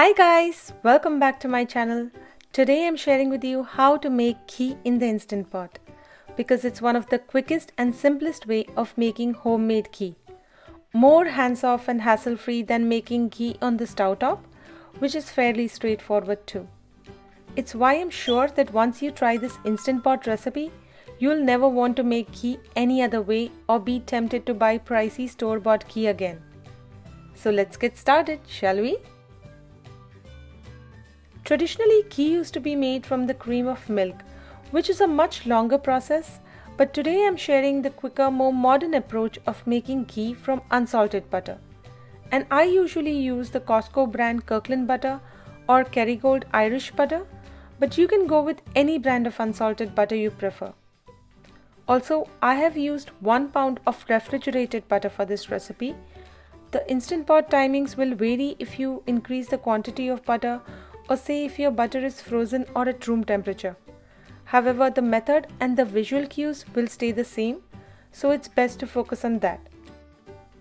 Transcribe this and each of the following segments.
Hi guys, welcome back to my channel. Today I'm sharing with you how to make ghee in the Instant Pot because it's one of the quickest and simplest way of making homemade ghee. More hands-off and hassle-free than making ghee on the stove top, which is fairly straightforward too. It's why I'm sure that once you try this Instant Pot recipe, you'll never want to make ghee any other way or be tempted to buy pricey store-bought ghee again. So let's get started, shall we? Traditionally, ghee used to be made from the cream of milk, which is a much longer process, but today I'm sharing the quicker, more modern approach of making ghee from unsalted butter. And I usually use the Costco brand Kirkland butter or Kerrygold Irish butter, but you can go with any brand of unsalted butter you prefer. Also, I have used 1 pound of refrigerated butter for this recipe. The Instant Pot timings will vary if you increase the quantity of butter or say if your butter is frozen or at room temperature. However, the method and the visual cues will stay the same, so it's best to focus on that.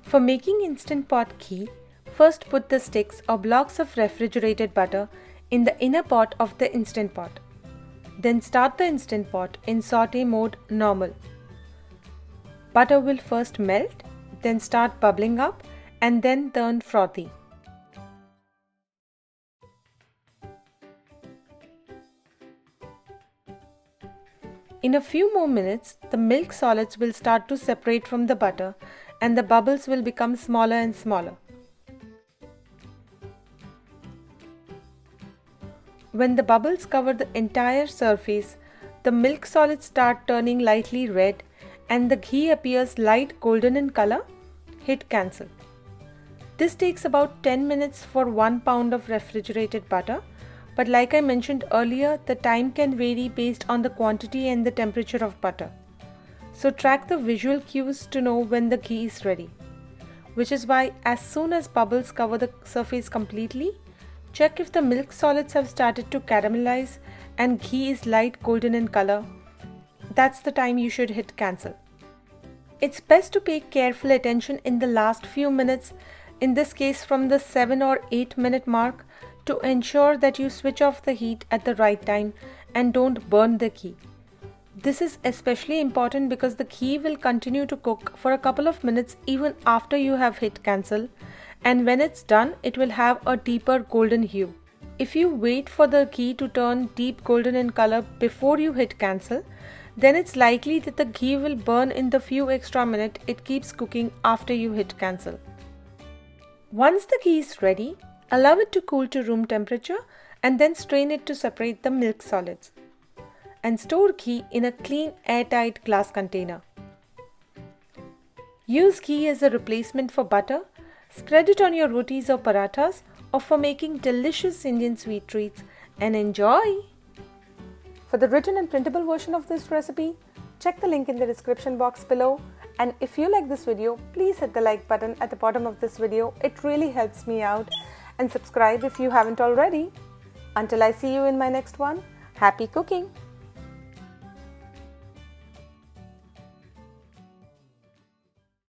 For making Instant Pot ghee, first put the sticks or blocks of refrigerated butter in the inner pot of the Instant Pot. Then start the Instant Pot in saute mode normal. Butter will first melt, then start bubbling up and then turn frothy. In a few more minutes, the milk solids will start to separate from the butter and the bubbles will become smaller and smaller. When the bubbles cover the entire surface, the milk solids start turning lightly red and the ghee appears light golden in color, hit cancel. This takes about 10 minutes for 1 pound of refrigerated butter. But like I mentioned earlier, the time can vary based on the quantity and the temperature of butter. So track the visual cues to know when the ghee is ready. Which is why as soon as bubbles cover the surface completely, check if the milk solids have started to caramelize and ghee is light golden in color. That's the time you should hit cancel. It's best to pay careful attention in the last few minutes, in this case from the 7 or 8 minute mark, to ensure that you switch off the heat at the right time and don't burn the ghee. This is especially important because the ghee will continue to cook for a couple of minutes even after you have hit cancel, and when it's done it will have a deeper golden hue. If you wait for the ghee to turn deep golden in color before you hit cancel, then it's likely that the ghee will burn in the few extra minutes it keeps cooking after you hit cancel. Once the ghee is ready, allow it to cool to room temperature and then strain it to separate the milk solids. And store ghee in a clean airtight glass container. Use ghee as a replacement for butter, spread it on your rotis or parathas or for making delicious Indian sweet treats, and enjoy! For the written and printable version of this recipe, check the link in the description box below. And if you like this video, please hit the like button at the bottom of this video. It really helps me out. And subscribe if you haven't already. Until I see you in my next one, happy cooking!